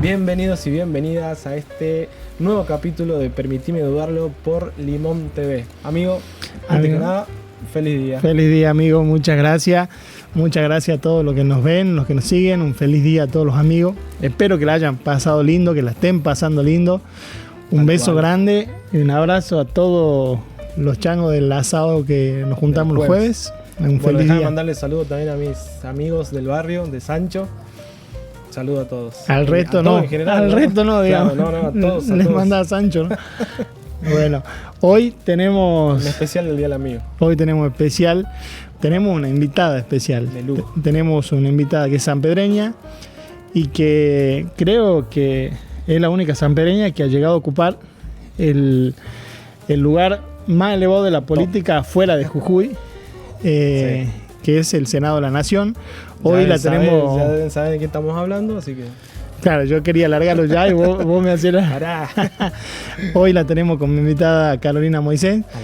Bienvenidos y bienvenidas a este nuevo capítulo de Permitime Dudarlo por Limón TV. Amigo, antes que nada, feliz día. Feliz día, amigo, muchas gracias. Muchas gracias a todos los que nos ven, los que nos siguen. Un feliz día a todos los amigos. Espero que la hayan pasado lindo, que la estén pasando lindo. Un beso grande y un abrazo a todos los changos del asado que nos juntamos los jueves. Un feliz día. Mandarle saludos también a mis amigos del barrio, de Sancho. Saludos a todos. Al resto no. Al resto no, digamos. Claro, no, a todos. Les manda a Sancho, ¿no? Bueno, hoy tenemos... Un especial del Día del Amigo. Hoy tenemos especial. Tenemos una invitada especial. De lujo. Tenemos una invitada que es sanpedreña y que creo que es la única sanpedreña que ha llegado a ocupar el lugar más elevado de la política fuera de Jujuy, que es el Senado de la Nación. Hoy la tenemos... Ya deben saber de qué estamos hablando, así que... Claro, yo quería alargarlo ya y vos me hacías la... Hoy la tenemos como invitada Carolina Moisés. A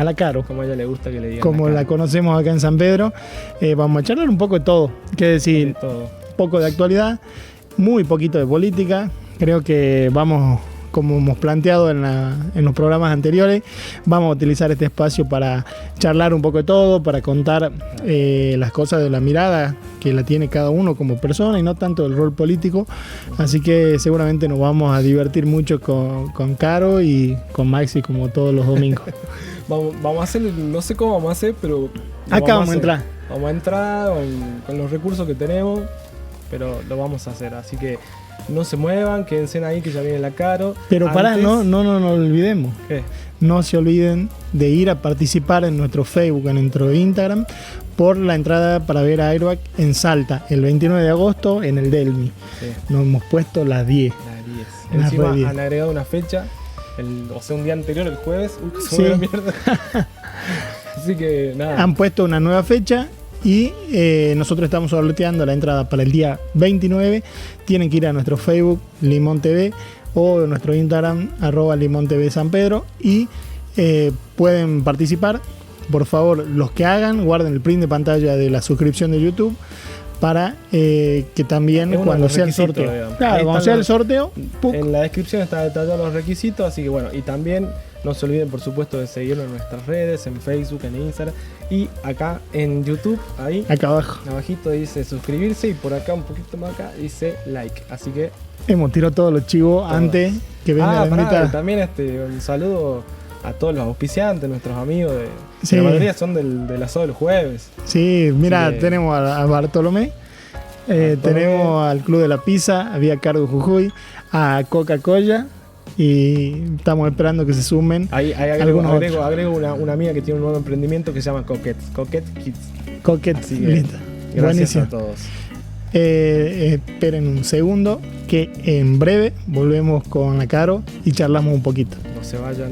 la Caro. Como a ella le gusta que le digan. Como la conocemos acá en San Pedro. Vamos a charlar un poco de todo. ¿Qué decir? Un poco de actualidad, muy poquito de política. Creo que vamos, como hemos planteado en los programas anteriores, vamos a utilizar este espacio para charlar un poco de todo, para contar las cosas de la mirada que la tiene cada uno como persona y no tanto del rol político. Así que seguramente nos vamos a divertir mucho con Caro y con Maxi como todos los domingos. Vamos a hacer, no sé cómo vamos a hacer, pero... Acá vamos a entrar. Vamos a entrar con los recursos que tenemos, pero lo vamos a hacer. Así que no se muevan, quédense ahí que ya viene la Caro. Pero pará, no olvidemos. ¿Qué? No se olviden de ir a participar en nuestro Facebook, en nuestro Instagram, por la entrada para ver a Airbag en Salta, el 29 de agosto en el Delmi. Sí. Nos hemos puesto las 10. Las 10. Encima han agregado una fecha, un día anterior, el jueves. Uy, que se me mierda. Así que nada. Han puesto una nueva fecha y nosotros estamos sorteando la entrada para el día 29. Tienen que ir a nuestro Facebook, Limón TV, o nuestro Instagram, @LimonTV San Pedro, y pueden participar. Por favor, los que hagan, guarden el print de pantalla de la suscripción de YouTube para que también cuando sea el sorteo. Claro, cuando sea el sorteo, ¡puc! En la descripción está detallado los requisitos, así que bueno, y también no se olviden, por supuesto, de seguirnos en nuestras redes, en Facebook, en Instagram y acá en YouTube, ahí acá abajo, abajito dice suscribirse y por acá un poquito más acá dice like. Así que hemos tirado todos los chivos antes que venga la invitada. También un saludo a todos los auspiciantes, nuestros amigos la mayoría son del asado del jueves. Sí, mira, tenemos a Bartolomé, tenemos al Club de la Pizza, a Vía Cargo Jujuy, a Coca-Cola, y estamos esperando que se sumen. Ahí agrego una amiga que tiene un nuevo emprendimiento que se llama Coquette Kids. Coquette, listo. Gracias Buenísimo. A todos. Esperen un segundo, que en breve volvemos con la Caro y charlamos un poquito. No se vayan.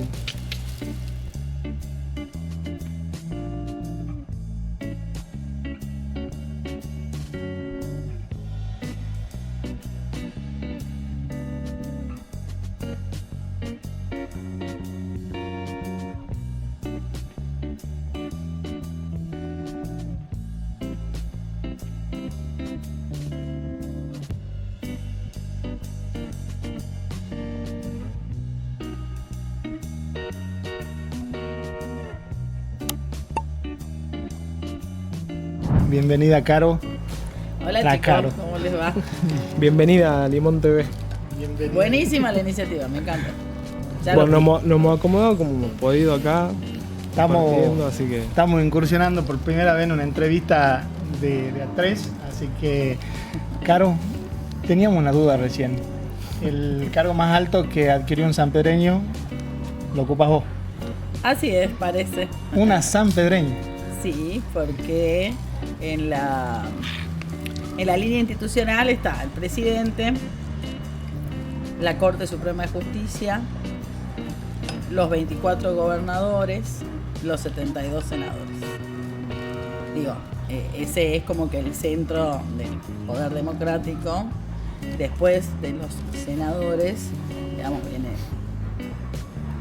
Bienvenida, Caro. Hola chicos, Caro. ¿Cómo les va? Bienvenida a Limón TV. Bienvenida. Buenísima la iniciativa, me encanta. Bueno, nos hemos acomodado como hemos podido acá. Estamos incursionando por primera vez en una entrevista de A3, así que, Caro, teníamos una duda recién. El cargo más alto que adquirió un sanpedreño lo ocupas vos. Así es, parece. Una sanpedreña. Sí, porque en la línea institucional está el presidente, la Corte Suprema de Justicia, los 24 gobernadores, los 72 senadores. Digo, ese es como que el centro del poder democrático. Después de los senadores, digamos, viene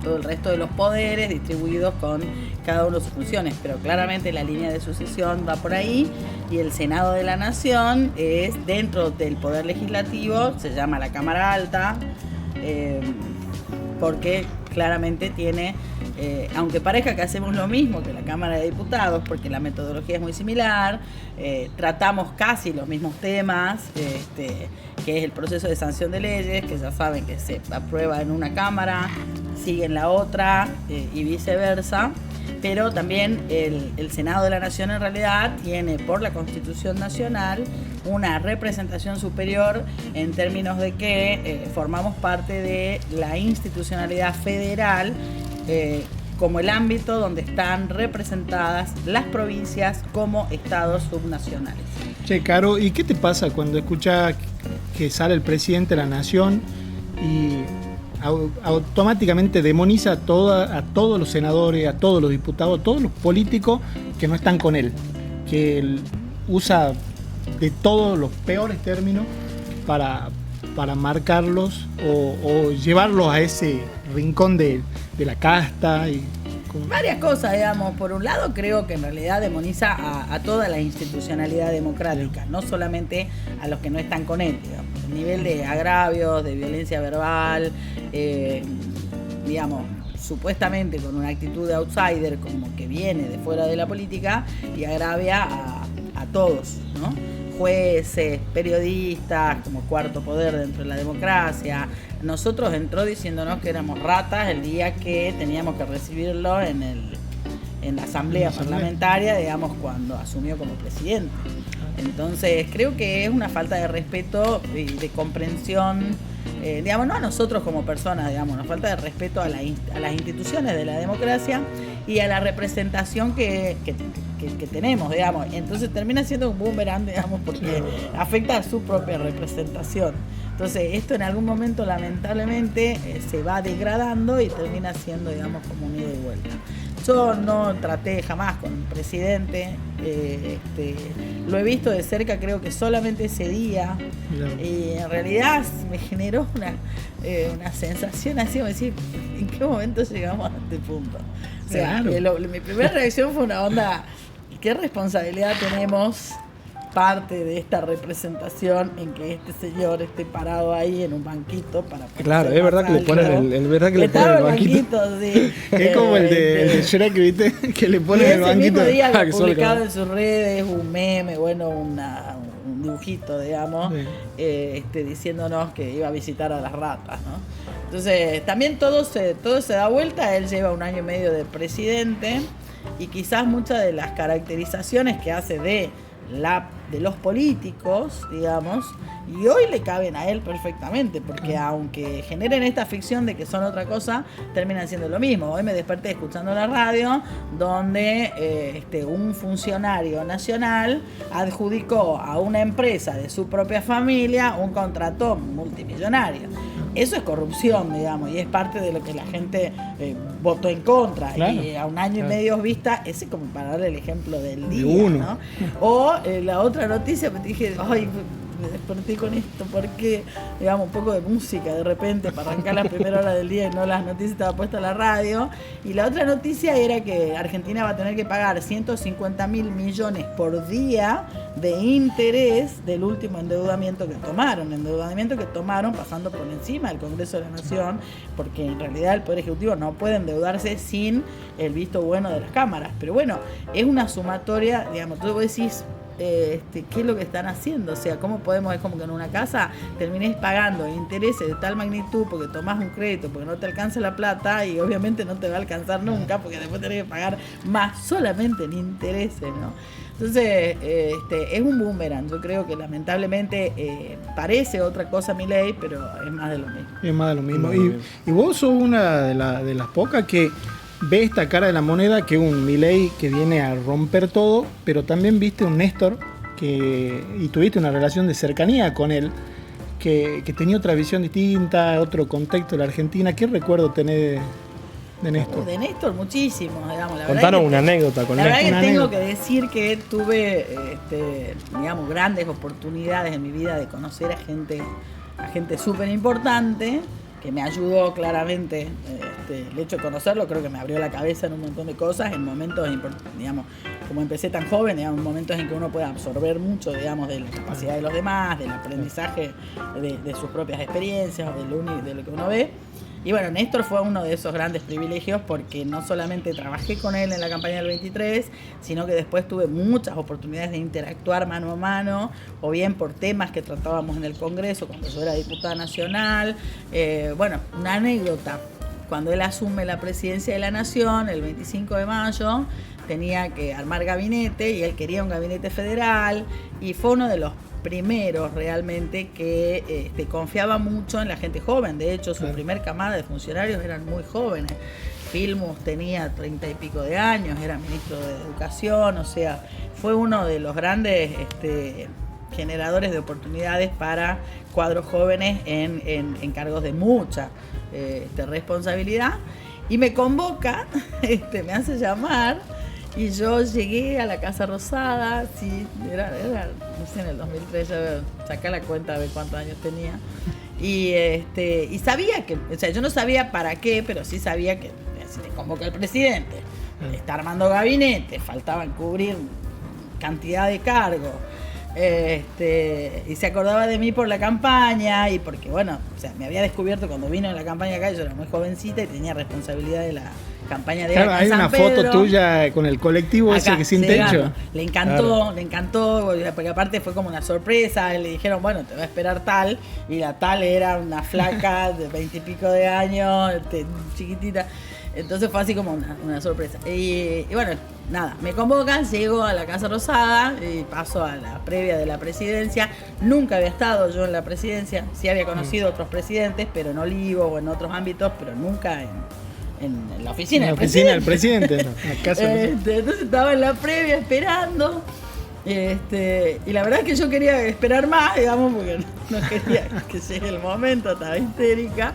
todo el resto de los poderes distribuidos con cada uno de sus funciones, pero claramente la línea de sucesión va por ahí, y el Senado de la Nación es dentro del Poder Legislativo, se llama la Cámara Alta, porque claramente tiene, aunque parezca que hacemos lo mismo que la Cámara de Diputados, porque la metodología es muy similar, tratamos casi los mismos temas, que es el proceso de sanción de leyes, que ya saben que se aprueba en una Cámara, sigue en la otra, y viceversa. Pero también el Senado de la Nación en realidad tiene por la Constitución Nacional una representación superior en términos de que formamos parte de la institucionalidad federal, como el ámbito donde están representadas las provincias como estados subnacionales. Che, Caro, ¿y qué te pasa cuando escuchas que sale el presidente de la Nación y automáticamente demoniza a todos los senadores, a todos los diputados, a todos los políticos que no están con él? Que él usa de todos los peores términos para marcarlos o llevarlos a ese rincón de la casta. Varias cosas, digamos. Por un lado, creo que en realidad demoniza a toda la institucionalidad democrática, no solamente a los que no están con él, digamos. El nivel de agravios, de violencia verbal, digamos, supuestamente con una actitud de outsider, como que viene de fuera de la política y agravia a todos, ¿no? Jueces, periodistas, como cuarto poder dentro de la democracia. Nosotros entró diciéndonos que éramos ratas el día que teníamos que recibirlo en la asamblea parlamentaria, digamos, cuando asumió como presidente. Entonces creo que es una falta de respeto y de comprensión, digamos, no a nosotros como personas, digamos, una falta de respeto a las instituciones de la democracia y a la representación que tenemos, digamos. Entonces termina siendo un boomerang, digamos, porque afecta a su propia representación. Entonces esto en algún momento lamentablemente se va degradando y termina siendo, digamos, como un ida y vuelta. Yo no traté jamás con el presidente, lo he visto de cerca, creo que solamente ese día, y en realidad me generó una sensación así, como decir, ¿en qué momento llegamos a este punto? O sea, mi primera reacción fue una onda, ¿qué responsabilidad tenemos parte de esta representación en que este señor esté parado ahí en un banquito para... Claro, es verdad que le ponen el banquito. Sí. Es como el de Shrek, ¿viste? Que le ponen el banquito. Ese mismo día había publicado en sus redes un meme, bueno, un dibujito, digamos, diciéndonos que iba a visitar a las ratas, ¿no? Entonces, también todo se da vuelta. Él lleva 1 año y medio de presidente y quizás muchas de las caracterizaciones que hace de los políticos, digamos, y hoy le caben a él perfectamente, porque aunque generen esta ficción de que son otra cosa, terminan siendo lo mismo. Hoy me desperté escuchando la radio donde un funcionario nacional adjudicó a una empresa de su propia familia un contrato multimillonario. Eso es corrupción, digamos, y es parte de lo que la gente votó en contra. Claro, y a 1 año y medio vista, ese como para darle el ejemplo del día, ¿no? O la otra noticia, pues dije, ay, me desperté con esto, porque, digamos, un poco de música de repente para arrancar la primera hora del día y no las noticias, estaba puesta en la radio. Y la otra noticia era que Argentina va a tener que pagar 150.000 millones por día de interés del último endeudamiento que tomaron pasando por encima del Congreso de la Nación, porque en realidad el Poder Ejecutivo no puede endeudarse sin el visto bueno de las cámaras. Pero bueno, es una sumatoria, digamos, tú decís, ¿qué es lo que están haciendo? O sea, ¿cómo podemos? Es como que en una casa termines pagando intereses de tal magnitud porque tomás un crédito, porque no te alcanza la plata y obviamente no te va a alcanzar nunca porque después tenés que pagar más solamente en intereses, ¿no? Entonces, es un boomerang. Yo creo que lamentablemente parece otra cosa Milei, pero es más de lo mismo. Es más de lo mismo. Y vos sos una de las pocas que ve esta cara de la moneda, que un Milei que viene a romper todo, pero también viste un Néstor y tuviste una relación de cercanía con él, que tenía otra visión distinta, otro contexto de la Argentina. ¿Qué recuerdo tenés de Néstor? De Néstor muchísimo, digamos. Contanos una anécdota con Néstor. La verdad que tengo que decir que tuve, digamos, grandes oportunidades en mi vida de conocer a gente súper importante. que me ayudó claramente. El hecho de conocerlo creo que me abrió la cabeza en un montón de cosas, en momentos, digamos, como empecé tan joven, digamos, momentos en que uno puede absorber mucho, digamos, de la capacidad de los demás, del aprendizaje de sus propias experiencias o de lo que uno ve. Y bueno, Néstor fue uno de esos grandes privilegios porque no solamente trabajé con él en la campaña del 23, sino que después tuve muchas oportunidades de interactuar mano a mano, o bien por temas que tratábamos en el Congreso cuando yo era diputada nacional. Bueno, una anécdota. Cuando él asume la presidencia de la Nación, el 25 de mayo, tenía que armar gabinete y él quería un gabinete federal y fue uno de los primeros realmente que confiaba mucho en la gente joven. De hecho, su primer camada de funcionarios eran muy jóvenes. Filmus tenía 30 y pico de años, era ministro de Educación, o sea, fue uno de los grandes generadores de oportunidades para cuadros jóvenes en cargos de mucha responsabilidad. Y me convoca, me hace llamar. Y yo llegué a la Casa Rosada, sí, era no sé, en el 2003, ya saqué la cuenta de cuántos años tenía. Y sabía que, o sea, yo no sabía para qué, pero sí sabía que se le convoca el presidente, está armando gabinete, faltaban cubrir cantidad de cargos. Y se acordaba de mí por la campaña y porque, bueno, o sea, me había descubierto cuando vino en la campaña acá, yo era muy jovencita y tenía responsabilidad de la campaña de Claro, hay San una Pedro. Foto tuya con el colectivo ese Acá, que sin Segarra. techo. Le encantó, porque aparte fue como una sorpresa. Le dijeron, bueno, te va a esperar tal, y la tal era una flaca de 20 y pico de años, chiquitita. Entonces fue así como una sorpresa. Y bueno, nada, me convocan, llego a la Casa Rosada y paso a la previa de la presidencia. Nunca había estado yo en la presidencia, sí había conocido otros presidentes, pero en Olivo o en otros ámbitos, pero nunca en la oficina del presidente. La casa del presidente. Entonces estaba en la previa esperando. Y la verdad es que yo quería esperar más, digamos, porque no quería que llegue el momento, estaba histérica.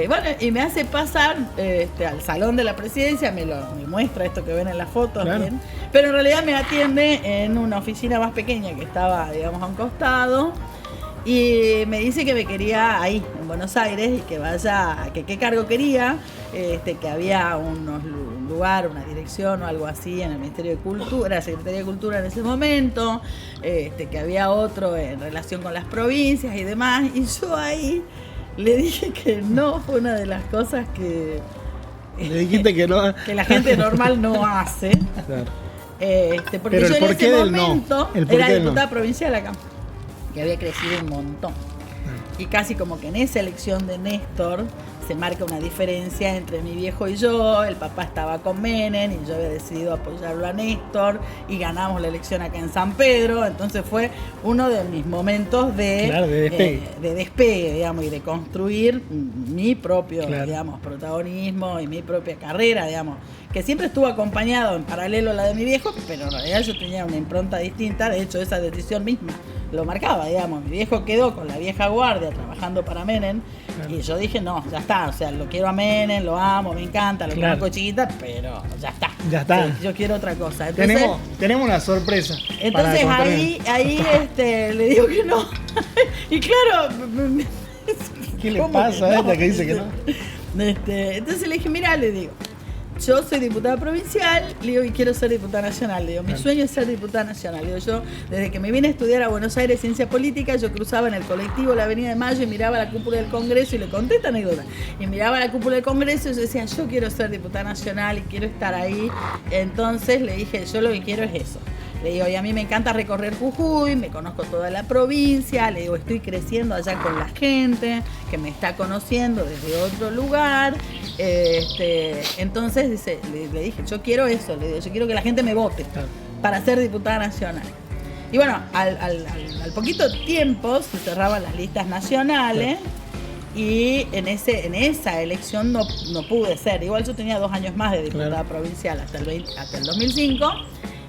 Bueno, y me hace pasar al salón de la presidencia, me muestra esto que ven en la foto, claro. Bien, pero en realidad me atiende en una oficina más pequeña que estaba, digamos, a un costado. Y me dice que me quería ahí, en Buenos Aires, y que vaya, que qué cargo quería, que había un lugar, una dirección o algo así en el Ministerio de Cultura, Secretaría de Cultura en ese momento, que había otro en relación con las provincias y demás. Y yo ahí le dije que no, fue una de las cosas que... Le dijiste que no. Que la gente normal no hace. Claro. Porque pero yo en ese momento era diputada provincial acá, que había crecido un montón. Y casi como que en esa elección de Néstor se marca una diferencia entre mi viejo y yo. El papá estaba con Menem y yo había decidido apoyarlo a Néstor y ganamos la elección acá en San Pedro. Entonces fue uno de mis momentos de despegue, digamos, y de construir mi propio, digamos, protagonismo y mi propia carrera, digamos, que siempre estuvo acompañado en paralelo a la de mi viejo, pero en realidad yo tenía una impronta distinta. De hecho, esa decisión misma lo marcaba, digamos. Mi viejo quedó con la vieja guardia trabajando para Menem, y yo dije, no, ya está, o sea, lo quiero a Menem, lo amo, me encanta, lo conozco chiquita, pero ya está. Ya está. Sí, yo quiero otra cosa. Entonces, tenemos una sorpresa. Entonces ahí le digo que no. Y claro, ¿qué le pasa a esta que dice que no? Entonces le dije, mira, le digo, yo soy diputada provincial, le digo, y quiero ser diputada nacional. Le digo, mi sueño es ser diputada nacional. Le digo, yo, desde que me vine a estudiar a Buenos Aires Ciencia Política, yo cruzaba en el colectivo la Avenida de Mayo y miraba la cúpula del Congreso, y le conté esta anécdota. Y miraba la cúpula del Congreso y yo decía, yo quiero ser diputada nacional y quiero estar ahí. Entonces le dije, yo lo que quiero es eso. Le digo, y a mí me encanta recorrer Jujuy, me conozco toda la provincia, le digo, estoy creciendo allá con la gente que me está conociendo desde otro lugar. Entonces le dije, yo quiero eso, le digo, yo quiero que la gente me vote para ser diputada nacional. Y bueno, al poquito tiempo se cerraban las listas nacionales. Y en esa elección no pude ser. Igual yo tenía 2 años más de diputada provincial hasta el 2005.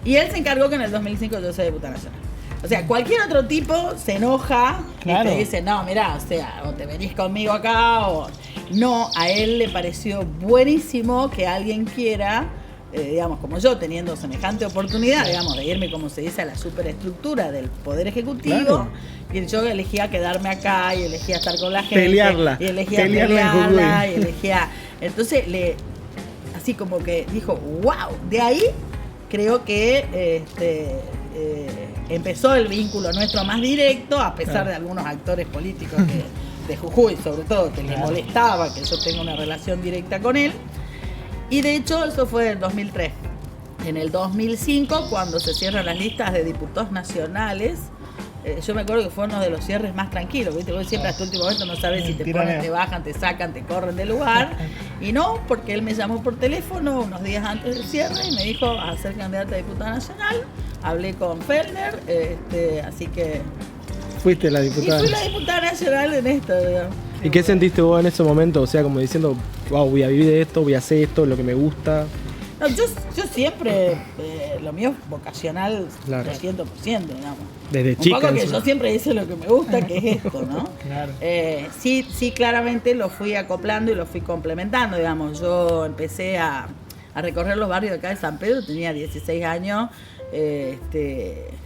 Y él se encargó que en el 2005 yo sea diputada nacional. O sea, cualquier otro tipo se enoja y te dice, no, mirá, o sea, o te venís conmigo acá, o... No, a él le pareció buenísimo que alguien quiera digamos, como yo, teniendo semejante oportunidad, digamos, de irme, como se dice, a la superestructura del Poder Ejecutivo, claro. Y yo elegía quedarme acá y elegía estar con la gente. Pelearla. Y elegía pelearla y elegía... Entonces, así como que dijo, wow, de ahí creo que empezó el vínculo nuestro más directo, a pesar de algunos actores políticos de Jujuy, sobre todo, que le molestaba que yo tenga una relación directa con él. Y de hecho, eso fue en 2003. En el 2005, cuando se cierran las listas de diputados nacionales, yo me acuerdo que fue uno de los cierres más tranquilos, ¿viste? Vos siempre hasta el último momento no sabes si te ponen, te bajan, te sacan, te corren del lugar. Y no, porque él me llamó por teléfono unos días antes del cierre y me dijo a ser candidata a diputada nacional. Hablé con Fellner, así que... Fuiste la diputada. Y fui la diputada nacional en esto, digamos. ¿Y qué sentiste vos en ese momento? O sea, como diciendo, wow, voy a vivir de esto, voy a hacer esto, lo que me gusta. No, yo siempre, lo mío es vocacional, claro. 200%, digamos. Desde chica. Un poco que yo siempre hice lo que me gusta, que es esto, ¿no? Claro. Sí, claramente lo fui acoplando y lo fui complementando, digamos. Yo empecé a recorrer los barrios de acá de San Pedro, tenía 16 años,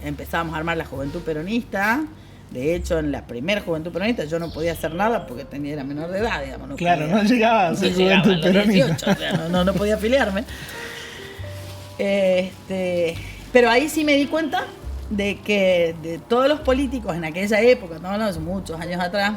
empezábamos a armar la Juventud Peronista. De hecho, en la primera Juventud Peronista yo no podía hacer nada porque era menor de edad, digamos. No claro, podía, no llegaba a ser Juventud Peronista. 18, o sea, no podía afiliarme. Pero ahí sí me di cuenta de que de todos los políticos en aquella época, no hace muchos años atrás,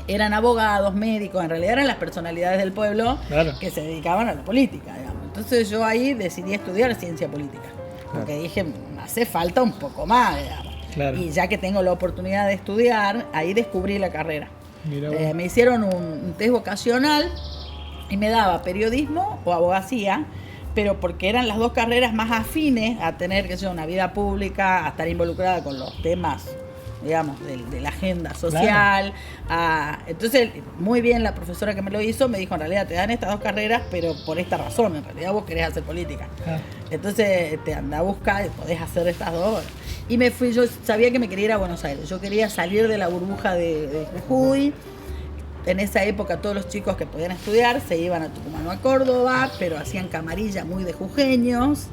eran abogados, médicos, en realidad eran las personalidades del pueblo que se dedicaban a la política, digamos. Entonces yo ahí decidí estudiar ciencia política, porque dije, me hace falta un poco más, digamos. Claro. Y ya que tengo la oportunidad de estudiar, ahí descubrí la carrera. Me hicieron un test vocacional y me daba periodismo o abogacía, pero porque eran las dos carreras más afines a tener, qué sé yo, una vida pública, a estar involucrada con los temas, digamos, de la agenda social. Entonces, muy bien la profesora que me lo hizo me dijo, en realidad te dan estas dos carreras, pero por esta razón, en realidad vos querés hacer política. Entonces, te anda a buscar y podés hacer estas dos. Y me fui, yo sabía que me quería ir a Buenos Aires, yo quería salir de la burbuja de Jujuy. En esa época todos los chicos que podían estudiar se iban a Tucumán o a Córdoba, pero hacían camarilla muy de jujeños.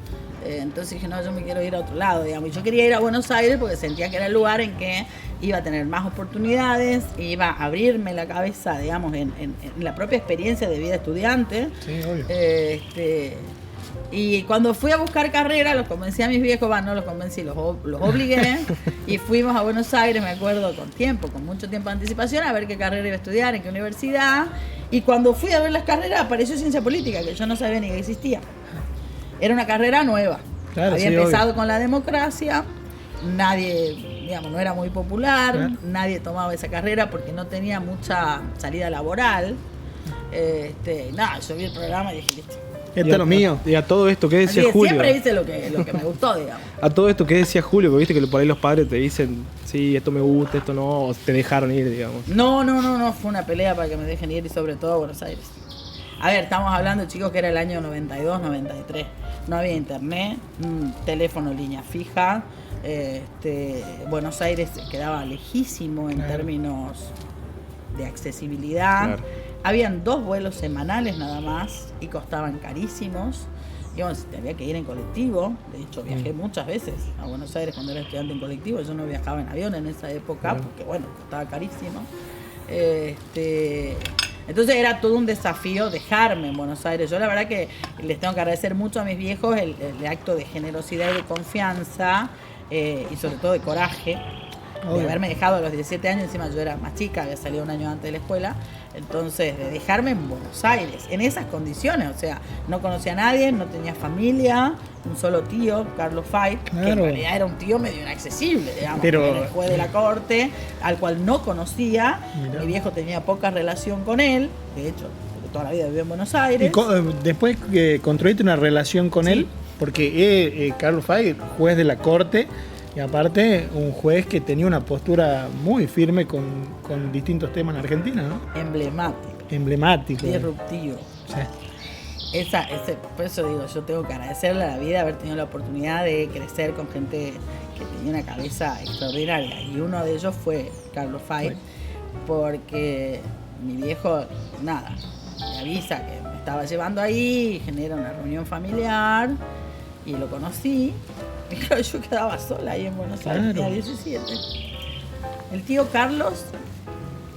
Entonces dije, no, yo me quiero ir a otro lado, digamos. Y yo quería ir a Buenos Aires porque sentía que era el lugar en que iba a tener más oportunidades, iba a abrirme la cabeza, digamos, en la propia experiencia de vida estudiante. Sí, obvio. Y cuando fui a buscar carrera, los convencí a mis viejos, no los convencí, los obligué. Y fuimos a Buenos Aires, me acuerdo, con mucho tiempo de anticipación, a ver qué carrera iba a estudiar, en qué universidad. Y cuando fui a ver las carreras, apareció ciencia política, que yo no sabía ni que existía. Era una carrera nueva. Claro, había empezado con la democracia, nadie, digamos, no era muy popular, nadie tomaba esa carrera porque no tenía mucha salida laboral. Nada, yo vi el programa y dije, listo. Esto es lo mío. Y a todo esto, ¿qué decía Así que Julio? siempre hice lo que me gustó, digamos. A todo esto, ¿qué decía Julio? Porque viste que por ahí los padres te dicen, sí, esto me gusta, esto no, o te dejaron ir, digamos. No, fue una pelea para que me dejen ir y sobre todo a Buenos Aires. A ver, estamos hablando, chicos, que era el año 92, 93. No había internet, teléfono línea fija. Buenos Aires quedaba lejísimo en términos de accesibilidad. Claro. Habían 2 vuelos semanales nada más y costaban carísimos. Digamos, había que ir en colectivo. De hecho, viajé muchas veces a Buenos Aires cuando era estudiante en colectivo. Yo no viajaba en avión en esa época porque, bueno, costaba carísimo. Entonces era todo un desafío dejarme en Buenos Aires. Yo la verdad que les tengo que agradecer mucho a mis viejos el acto de generosidad y de confianza y sobre todo de coraje. De haberme dejado a los 17 años, encima yo era más chica, había salido un año antes de la escuela, entonces de dejarme en Buenos Aires, en esas condiciones, o sea, no conocía a nadie, no tenía familia, un solo tío, Carlos Fait, que en realidad era un tío medio inaccesible, digamos, era el juez de la corte, al cual no conocía, mi viejo tenía poca relación con él, de hecho, porque toda la vida vivió en Buenos Aires. Y después construiste una relación con él, porque Carlos Fait, juez de la corte, y aparte, un juez que tenía una postura muy firme con distintos temas en Argentina, ¿no? Emblemático. Disruptivo. Sí. Por eso digo, yo tengo que agradecerle a la vida haber tenido la oportunidad de crecer con gente que tenía una cabeza extraordinaria. Y uno de ellos fue Carlos Fait, porque mi viejo, me avisa que me estaba llevando ahí, genera una reunión familiar y lo conocí. Y claro, yo quedaba sola ahí en Buenos Aires, tenía 17. El tío Carlos,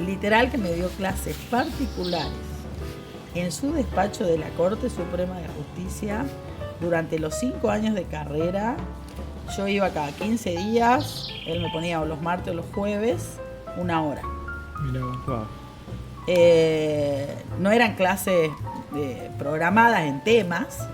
literal, que me dio clases particulares en su despacho de la Corte Suprema de Justicia durante los 5 años de carrera. Yo iba cada 15 días, él me ponía o los martes o los jueves, 1 hora. Mirá, wow. No eran clases programadas en temas,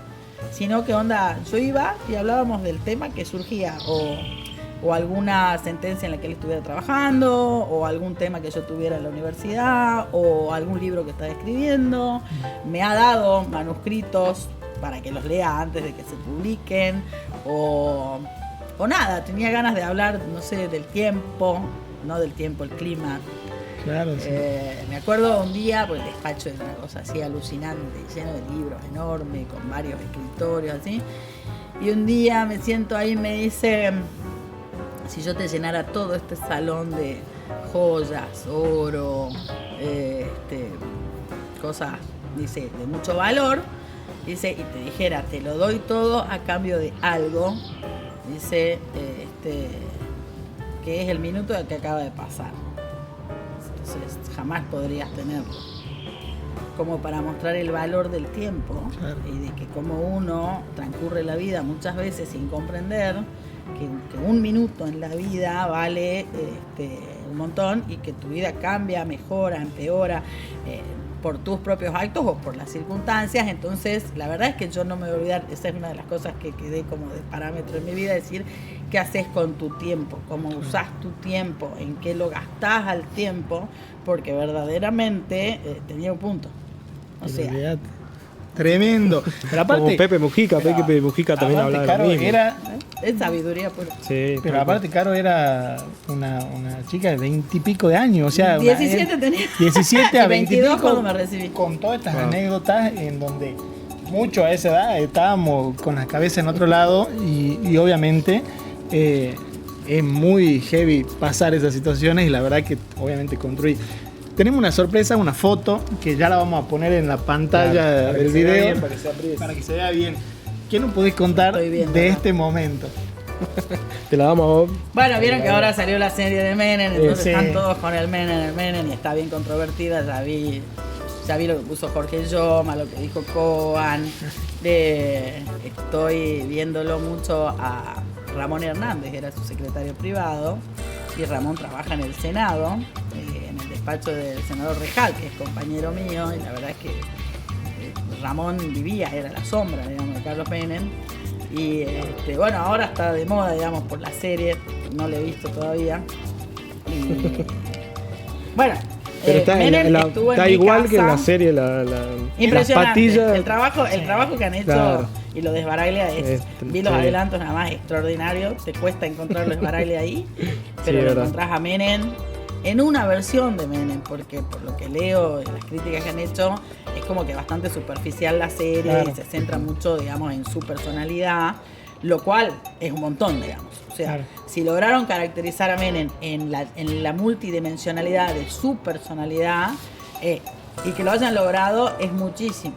sino que yo iba y hablábamos del tema que surgía, o alguna sentencia en la que él estuviera trabajando, o algún tema que yo tuviera en la universidad, o algún libro que estaba escribiendo. Me ha dado manuscritos para que los lea antes de que se publiquen, o nada, tenía ganas de hablar, no sé, del tiempo, no del tiempo, el clima. Claro, sí. Me acuerdo un día, pues el despacho era una cosa así alucinante, lleno de libros enorme, con varios escritorios así. Y un día me siento ahí y me dice, si yo te llenara todo este salón de joyas, oro, cosas, dice, de mucho valor, dice, y te dijera, te lo doy todo a cambio de algo, dice, que es el minuto que acaba de pasar. Entonces jamás podrías tenerlo. Como para mostrar el valor del tiempo, claro. Y de que como uno transcurre la vida muchas veces sin comprender que un minuto en la vida vale un montón, y que tu vida cambia, mejora, empeora por tus propios actos o por las circunstancias. Entonces la verdad es que yo no me voy a olvidar, esa es una de las cosas que quedé como de parámetro en mi vida, decir qué haces con tu tiempo, cómo usás tu tiempo, en qué lo gastás al tiempo, porque verdaderamente tenía un punto. O sea, tremendo. Pero aparte, como Pepe Mujica también hablaba de lo mismo. Es sabiduría pura. Sí, pero aparte Caro era una chica de 20 y pico de años, o sea, 17 tenía. 17 a 22 cuando me recibí. Con todas estas anécdotas en donde mucho a esa edad estábamos con la cabeza en otro lado, y obviamente es muy heavy pasar esas situaciones, y la verdad que obviamente construí. Tenemos una sorpresa, una foto que ya la vamos a poner en la pantalla del video para que se vea bien. ¿Qué nos podés contar de este momento? Te la damos a vos. Bueno, vieron que ahora salió la serie de Menem, entonces están todos con el Menem, y está bien controvertida. Ya vi lo que puso Jorge Lloma, lo que dijo Coan. Estoy viéndolo mucho a Ramón Hernández, que era su secretario privado, y Ramón trabaja en el Senado, en el despacho del senador Rejal, que es compañero mío, y la verdad es que Ramón era la sombra, digamos, de Carlos Menem. Y bueno, ahora está de moda, digamos, por la serie, no la he visto todavía. Y bueno, pero está igual que en la serie, impresionante. Las patillas. El trabajo que han hecho, claro. Y lo de Sbaraglia vi los adelantos nada más extraordinarios. Te cuesta encontrar los Sbaraglia ahí, pero lo encontrás a Menem en una versión de Menem, porque por lo que leo y las críticas que han hecho, es como que bastante superficial la serie, claro. Y se centra mucho, digamos, en su personalidad, lo cual es un montón, digamos. O sea, claro. Si lograron caracterizar a Menem en la multidimensionalidad de su personalidad, y que lo hayan logrado, es muchísimo.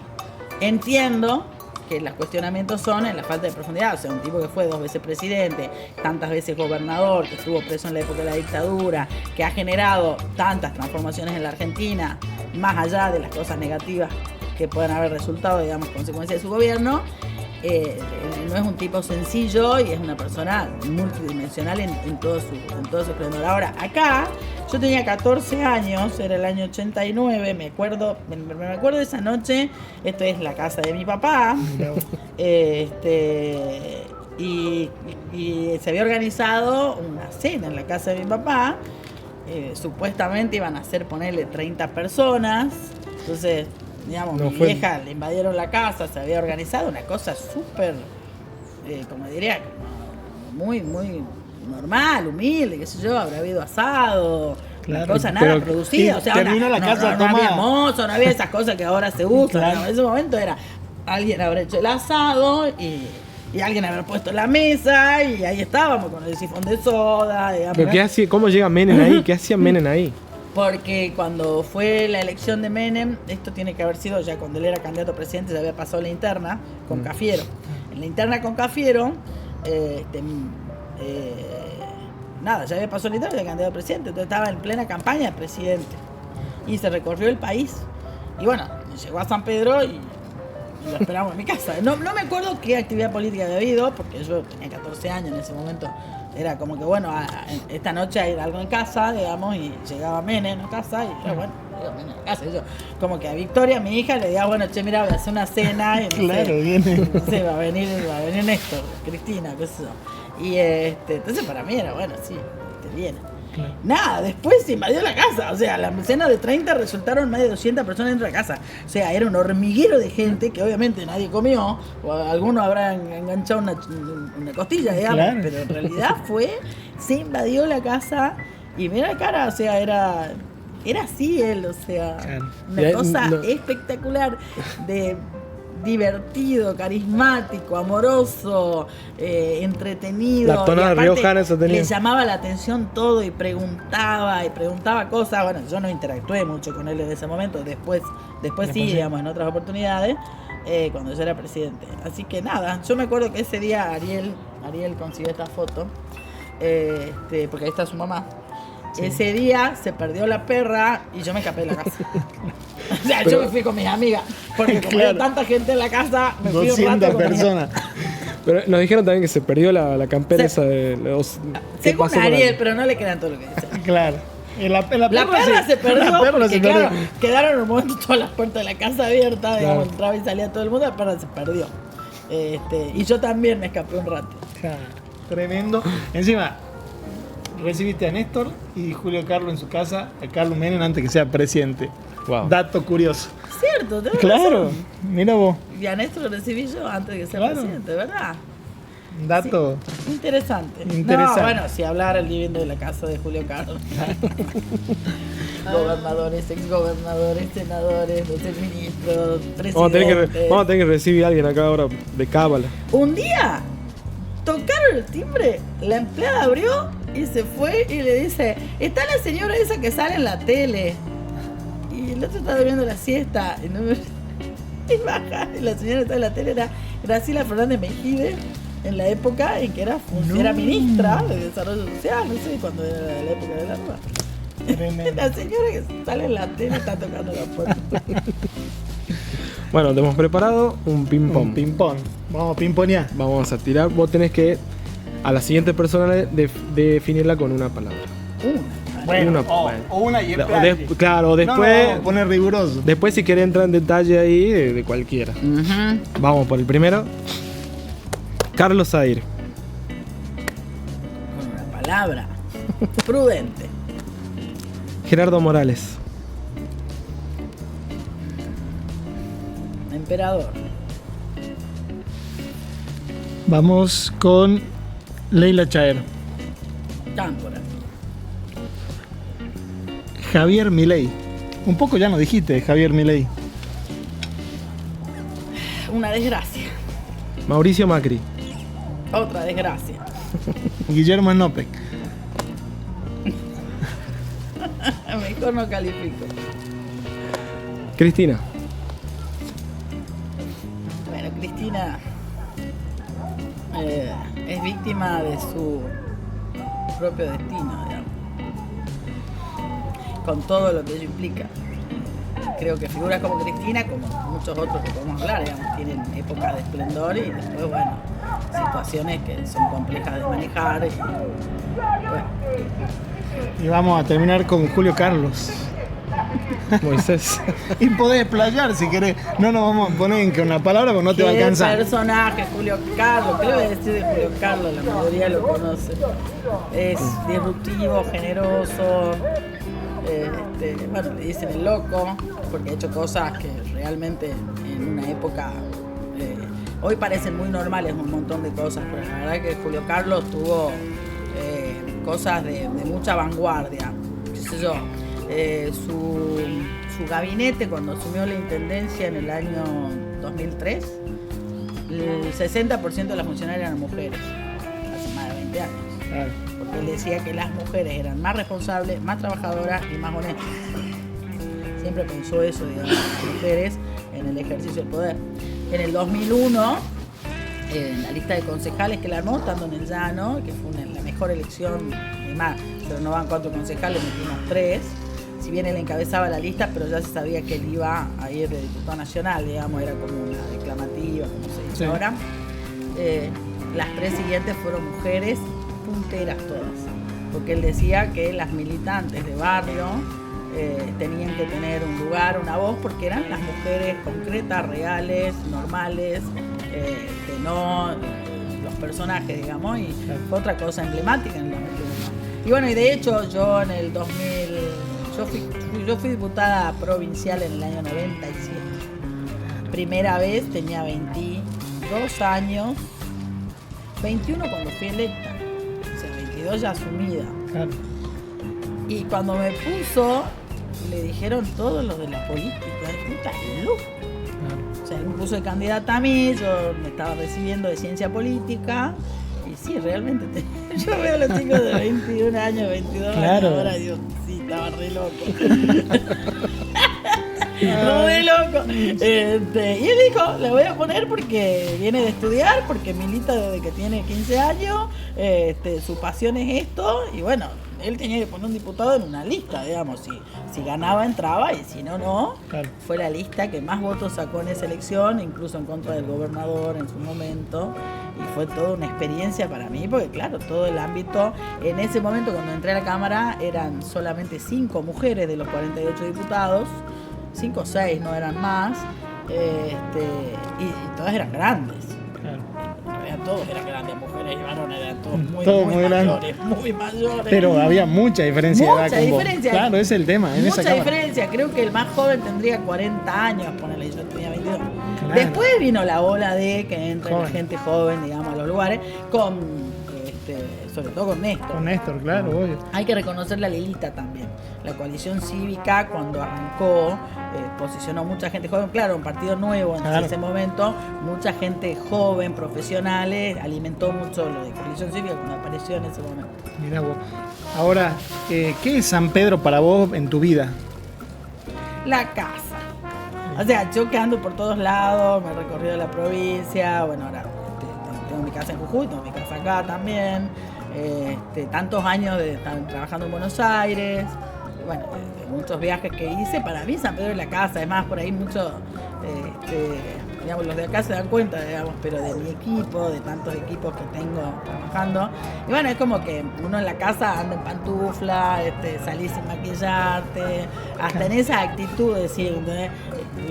Entiendo que los cuestionamientos son en la falta de profundidad. O sea, un tipo que fue 2 veces presidente, tantas veces gobernador, que estuvo preso en la época de la dictadura, que ha generado tantas transformaciones en la Argentina, más allá de las cosas negativas que puedan haber resultado, digamos, consecuencia de su gobierno. No es un tipo sencillo, y es una persona multidimensional en todo su esplendor. Ahora, acá, yo tenía 14 años, era el año 89, me acuerdo de esa noche. Esto es la casa de mi papá. Y se había organizado una cena en la casa de mi papá. Supuestamente iban a hacer, ponerle 30 personas. Entonces, digamos, mi vieja le invadieron la casa, se había organizado una cosa súper, como diría, muy, muy normal, humilde, qué sé yo, habrá habido asado, claro, una cosa nada producida, o sea, no había mozo, no había esas cosas que ahora se usan, claro. En ese momento era, alguien habrá hecho el asado y alguien habrá puesto la mesa, y ahí estábamos con el sifón de soda, digamos. Pero ¿cómo llega Menem ahí? ¿Qué hacía Menem ahí? Porque cuando fue la elección de Menem, esto tiene que haber sido ya cuando él era candidato a presidente, ya había pasado la interna con Cafiero. En la interna con Cafiero, nada, ya había pasado la interna, era candidato a presidente, entonces estaba en plena campaña de presidente. Y se recorrió el país. Y bueno, llegó a San Pedro y lo esperamos en mi casa. No me acuerdo qué actividad política había habido, porque yo tenía 14 años en ese momento. Era como que, bueno, esta noche hay algo en casa, digamos, y llegaba Menem a casa, y yo, bueno, Menem a casa. Y yo, como que a Victoria, mi hija, le decía, bueno, che, mira, voy a hacer una cena. Y no claro, sé, viene. No sé, va a venir Néstor, Cristina, qué sé yo. Y entonces para mí era, bueno, sí, viene. Claro. Nada, después se invadió la casa. O sea, la cena de 30 resultaron más de 200 personas dentro de la casa. O sea, era un hormiguero de gente que obviamente nadie comió. O algunos habrán enganchado una costilla, digamos. Claro. Pero en realidad se invadió la casa y mira la cara, o sea, era así él, o sea, claro. Una cosa espectacular de divertido, carismático, amoroso, entretenido. La tonada riojana eso tenía. Le llamaba la atención todo y preguntaba cosas. Bueno, yo no interactué mucho con él en ese momento, después sí, digamos, en otras oportunidades, cuando yo era presidente. Así que nada, yo me acuerdo que ese día Ariel consiguió esta foto, porque ahí está su mamá. Sí. Ese día se perdió la perra y yo me escapé de la casa. O sea, yo me fui con mis amigas. Porque como había tanta gente en la casa, me fui un rato 200 personas. Pero nos dijeron también que se perdió la campera esa de los... Según Ariel, pero no le crean todo lo que dice. Claro. La perra se perdió porque, claro, quedaron en un momento todas las puertas de la casa abiertas, digamos, entraba y salía todo el mundo, la perra se perdió. Y yo también me escapé un rato. Claro. Tremendo. Encima, recibiste a Néstor y Julio Carlos en su casa, a Carlos Menem antes que sea presidente. Wow. Dato curioso. Cierto, tenés claro, razón. Mira vos. Y a Néstor lo recibí yo antes de que sea presidente, ¿verdad? Dato sí. Interesante. No, bueno, si hablar el viviendo de la casa de Julio Carlos. Gobernadores, exgobernadores, senadores, ministros, presidentes. Vamos a tener que recibir a alguien acá ahora de cábala. Un día tocaron el timbre, la empleada abrió y se fue y le dice, está la señora esa que sale en la tele. Y el otro está durmiendo la siesta. Y baja, y la señora que está en la tele era Graciela Fernández Mejide, en la época en que era ministra de Desarrollo Social, no sé cuándo era la época de la rueda. La señora que sale en la tele está tocando la puerta. Bueno, te hemos preparado un ping-pong. Un ping-pong. Vamos a ping-pongear. Vamos a tirar. Vos tenés que a la siguiente persona definirla con una palabra. Una y claro, después. No, poner riguroso. Después, si querés entrar en detalle ahí, de cualquiera. Vamos por el primero. Carlos Zaire. Con una palabra. Prudente. Gerardo Morales. Emperador. Vamos con Leila Chaer. Cámpora. Javier Milei. Un poco ya nos dijiste, Javier Milei. Una desgracia. Mauricio Macri. Otra desgracia. Guillermo Nopec. Mejor no califico. Cristina. Bueno, Cristina es víctima de su propio destino, digamos. Con todo lo que ello implica. Creo que figuras como Cristina, como muchos otros que podemos hablar, digamos, tienen épocas de esplendor y después, bueno, situaciones que son complejas de manejar. Y vamos a terminar con Julio Carlos. Moisés. Y podés explayar si querés. No nos vamos a poner en que una palabra porque no te va a alcanzar. El personaje, Julio Carlos, ¿qué le voy a decir de Julio Carlos? La mayoría lo conoce. Es disruptivo, generoso. Bueno, le dicen el loco, porque ha hecho cosas que realmente en una época hoy parecen muy normales, un montón de cosas, pero la verdad que Julio Carlos tuvo cosas de mucha vanguardia, qué sé yo. Su gabinete, cuando asumió la intendencia en el año 2003, el 60% de las funcionarias eran mujeres, hace más de 20 años. Por porque él decía que las mujeres eran más responsables, más trabajadoras y más honestas. Siempre pensó eso, digamos, las mujeres en el ejercicio del poder. En el 2001, en la lista de concejales que él armó, estando en el llano, que fue la mejor elección, más, pero no van 4 concejales, metimos 3. Si bien él encabezaba la lista, pero ya se sabía que él iba a ir de diputado nacional, digamos, era como una declamativa, como se dice ahora. Las 3 siguientes fueron mujeres punteras todas, porque él decía que las militantes de barrio tenían que tener un lugar, una voz, porque eran las mujeres concretas, reales, normales, que no los personajes, digamos, y fue otra cosa emblemática en el 2001. Y bueno, y de hecho yo en el 2000, yo fui diputada provincial en el año 97. Primera vez tenía 22 años, 21 cuando fui electa, o sea, 22 ya asumida. Claro. Y cuando me puso, le dijeron todos los de la política, puta loco. O sea, él me puso de candidata a mí, yo me estaba recibiendo de ciencia política. Y sí, realmente, yo veo a los chicos de 21 años, 22 claro. años, ahora digo, sí, estaba re loco. Re loco. Y él dijo, le voy a poner porque viene de estudiar, porque milita desde que tiene 15 años, su pasión es esto, y bueno, él tenía que poner un diputado en una lista, digamos, si ganaba entraba y si no, no. Claro. Fue la lista que más votos sacó en esa elección, incluso en contra del gobernador en su momento, y fue toda una experiencia para mí, porque claro, todo el ámbito, en ese momento cuando entré a la Cámara eran solamente 5 mujeres de los 48 diputados, 5 o 6, no eran más, y todas eran grandes. Claro. Todos eran grandes, mujeres y varones, eran todos muy grandes. muy mayores. Pero había mucha diferencia. Mucha diferencia. Claro, ese es el tema. Mucha diferencia. Creo que el más joven tendría 40 años, ponele, yo tenía 22. Claro. Después vino la ola de que entra la gente joven, digamos, a los lugares, sobre todo con Néstor. Con Néstor, claro, obvio. Hay que reconocerle a Lilita también. La coalición cívica, cuando arrancó, posicionó mucha gente joven. Claro, un partido nuevo en ese momento, mucha gente joven, profesionales, alimentó mucho lo de coalición cívica cuando apareció en ese momento. Mirá vos. Ahora, ¿qué es San Pedro para vos en tu vida? La casa. O sea, yo que ando por todos lados, me he recorrido la provincia, bueno, ahora tengo mi casa en Jujuy, tengo mi casa acá también. Tantos años de estar trabajando en Buenos Aires, bueno, muchos viajes que hice. Para mí San Pedro es la casa, además por ahí muchos, digamos, los de acá se dan cuenta, digamos, pero de mi equipo, de tantos equipos que tengo trabajando. Y bueno, es como que uno en la casa anda en pantufla, salís sin maquillarte, hasta en esa actitud de decir, ¿entendés?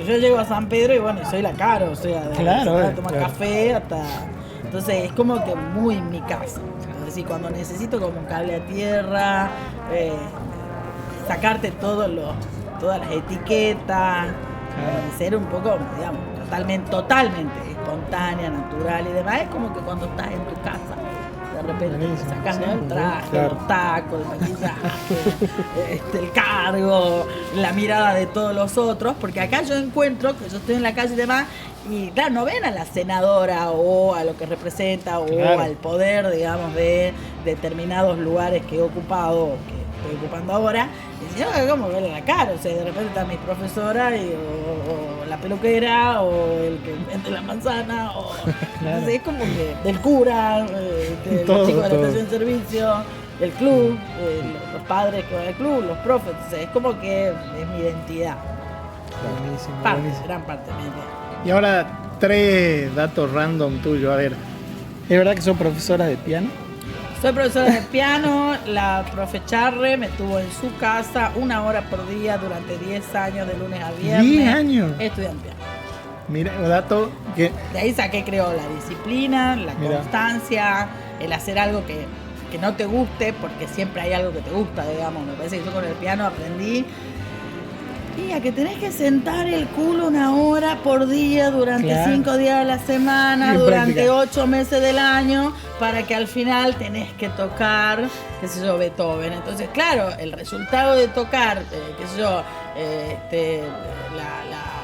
Yo llego a San Pedro y bueno, soy la cara, o sea, de tomar café hasta... Entonces es como que muy mi casa. Es decir, cuando necesito como un cable a tierra, sacarte todas las etiquetas, ser un poco, digamos, totalmente espontánea, natural y demás, es como que cuando estás en tu casa, de repente te sacas el traje, los tacos, el maquillaje, el cargo, la mirada de todos los otros, porque acá yo encuentro que yo estoy en la calle y demás, y claro, no ven a la senadora o a lo que representa o al poder, digamos, de determinados lugares que he ocupado o que estoy ocupando ahora, y yo como verle la cara, o sea, de repente está mi profesora o la peluquera o el que vende la manzana o entonces es como que del cura, los chicos de la estación de servicio, del club, los padres que van al club, los profes, o sea, es como que es mi identidad. Buenísimo. Gran parte de mi identidad. Y ahora 3 datos random tuyos, a ver. ¿Es verdad que sos profesora de piano? Soy profesora de piano, la profe Charre me tuvo en su casa 1 hora por día durante 10 años, de lunes a viernes. ¿10 años? Estudiando piano. Mira, un dato que... De ahí saqué, creo, la disciplina, la constancia, el hacer algo que no te guste, porque siempre hay algo que te gusta, digamos. Me parece que yo con el piano aprendí y a que tenés que sentar el culo 1 hora por día durante 5 días de la semana, durante 8 meses del año, para que al final tenés que tocar, qué sé yo, Beethoven. Entonces, claro, el resultado de tocar, qué sé yo,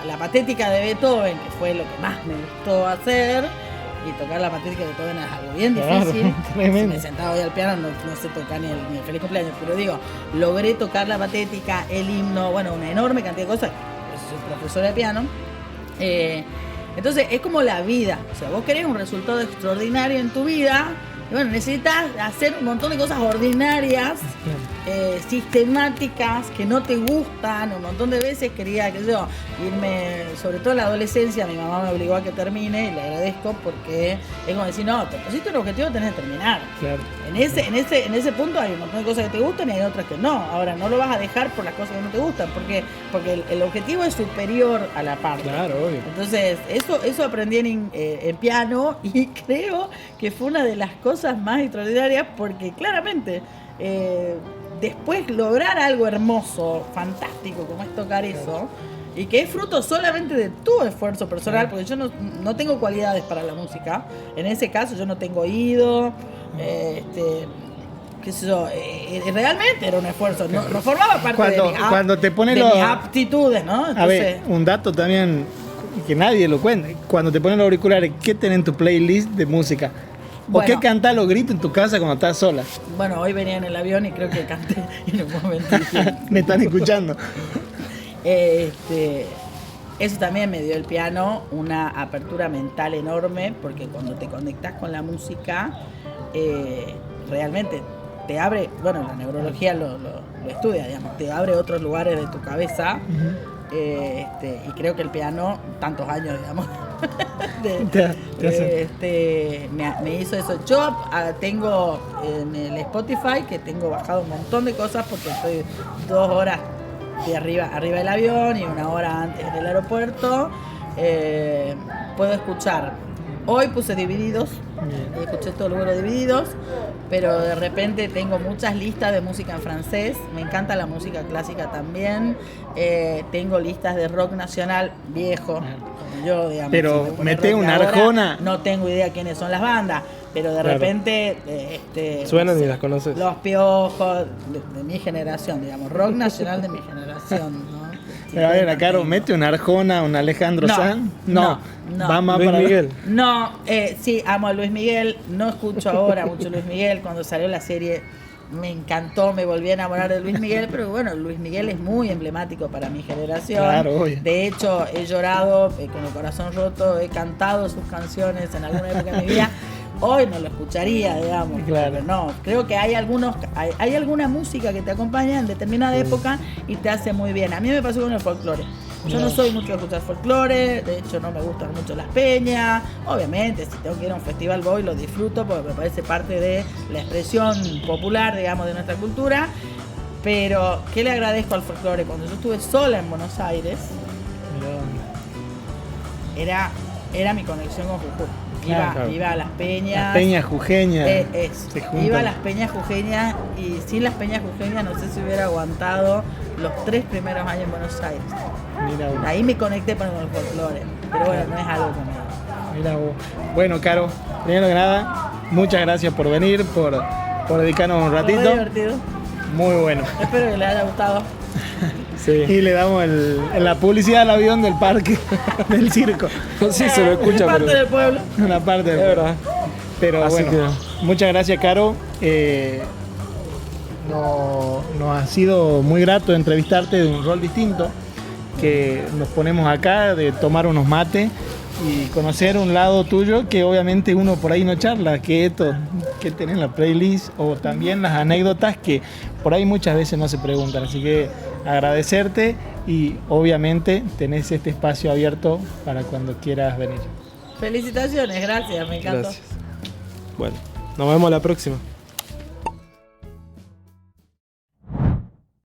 la patética de Beethoven, que fue lo que más me gustó hacer, y tocar la patética de Beethoven es algo bien Claro, difícil. tremendo. Si me sentaba hoy al piano no sé tocar ni el feliz cumpleaños, pero digo, logré tocar la patética, el himno, bueno, una enorme cantidad de cosas. Soy profesora de piano. Entonces es como la vida, o sea, vos querés un resultado extraordinario en tu vida y bueno, necesitas hacer un montón de cosas ordinarias, sistemáticas, que no te gustan. Un montón de veces quería, qué sé yo, irme, sobre todo en la adolescencia, mi mamá me obligó a que termine y le agradezco porque es como decir, no, te pusiste un objetivo, tenés que terminar. Claro. En ese punto hay un montón de cosas que te gustan y hay otras que no. Ahora, no lo vas a dejar por las cosas que no te gustan, porque el objetivo es superior a la parte. Claro, obvio. Entonces, eso aprendí en piano y creo que fue una de las cosas más extraordinarias porque claramente después lograr algo hermoso, fantástico como es tocar eso, y que es fruto solamente de tu esfuerzo personal, porque yo no tengo cualidades para la música. En ese caso yo no tengo oído, qué sé yo, realmente era un esfuerzo, no formaba parte cuando te ponen de mis aptitudes, ¿no? Entonces, a ver, un dato también que nadie lo cuenta. Cuando te ponen los auriculares, ¿qué tenés en tu playlist de música? ¿O bueno, qué cantás los gritos en tu casa cuando estás sola? Bueno, hoy venía en el avión y creo que canté en un momento. Me están escuchando. Eso también me dio el piano una apertura mental enorme, porque cuando te conectás con la música, realmente te abre, bueno, la neurología lo estudia, digamos, te abre otros lugares de tu cabeza. Y creo que el piano, tantos años, digamos, me hizo eso. Yo tengo en el Spotify, que tengo bajado un montón de cosas porque estoy 2 horas de arriba del avión y 1 hora antes del aeropuerto. Puedo escuchar. Hoy puse Divididos, escuché todo el número Divididos, pero de repente tengo muchas listas de música en francés. Me encanta la música clásica también. Tengo listas de rock nacional viejo, como yo, digamos. Pero si mete una Arjona. No tengo idea quiénes son las bandas, pero de repente suenan y las conoces. Los Piojos de mi generación, digamos, rock nacional de mi generación, ¿no? Pero a ver, acá mete una Arjona, un Alejandro Sanz. No. Va más Luis para Miguel. No, sí, amo a Luis Miguel. No escucho ahora mucho Luis Miguel. Cuando salió la serie me encantó, me volví a enamorar de Luis Miguel, pero bueno, Luis Miguel es muy emblemático para mi generación. Claro, obvio. De hecho, he llorado con el corazón roto, he cantado sus canciones en alguna época de mi vida. Hoy no lo escucharía, digamos. Claro. Pero no, creo que hay alguna música que te acompaña en determinada época y te hace muy bien. A mí me pasó con el folclore. Yo no soy mucho de escuchar folclore, de hecho no me gustan mucho las peñas. Obviamente, si tengo que ir a un festival voy, lo disfruto porque me parece parte de la expresión popular, digamos, de nuestra cultura. Pero, ¿qué le agradezco al folclore? Cuando yo estuve sola en Buenos Aires, era mi conexión con Jujuy. Iba a las peñas. Las peñas jujeñas. Iba a las peñas jujeñas y sin las peñas jujeñas no sé si hubiera aguantado los 3 primeros años en Buenos Aires. Mira vos. Ahí me conecté con el folclore. Pero bueno, no es algo que me... Mira vos. Bueno, Caro, primero que nada, muchas gracias por venir, por dedicarnos un ratito. Muy divertido. Muy bueno. Espero que les haya gustado. Sí. Y le damos la publicidad al avión del parque, del circo. Sí, se lo escucha, Es parte pero del pueblo. Una parte del es verdad. Pero Así bueno, muchas gracias, Caro. Nos ha sido muy grato entrevistarte de un rol distinto, que nos ponemos acá, de tomar unos mates y conocer un lado tuyo que obviamente uno por ahí no charla, que esto, que tenés en la playlist, o también las anécdotas que por ahí muchas veces no se preguntan. Así que agradecerte y obviamente tenés este espacio abierto para cuando quieras venir. Felicitaciones, gracias, me encantó. Gracias. Bueno, nos vemos la próxima.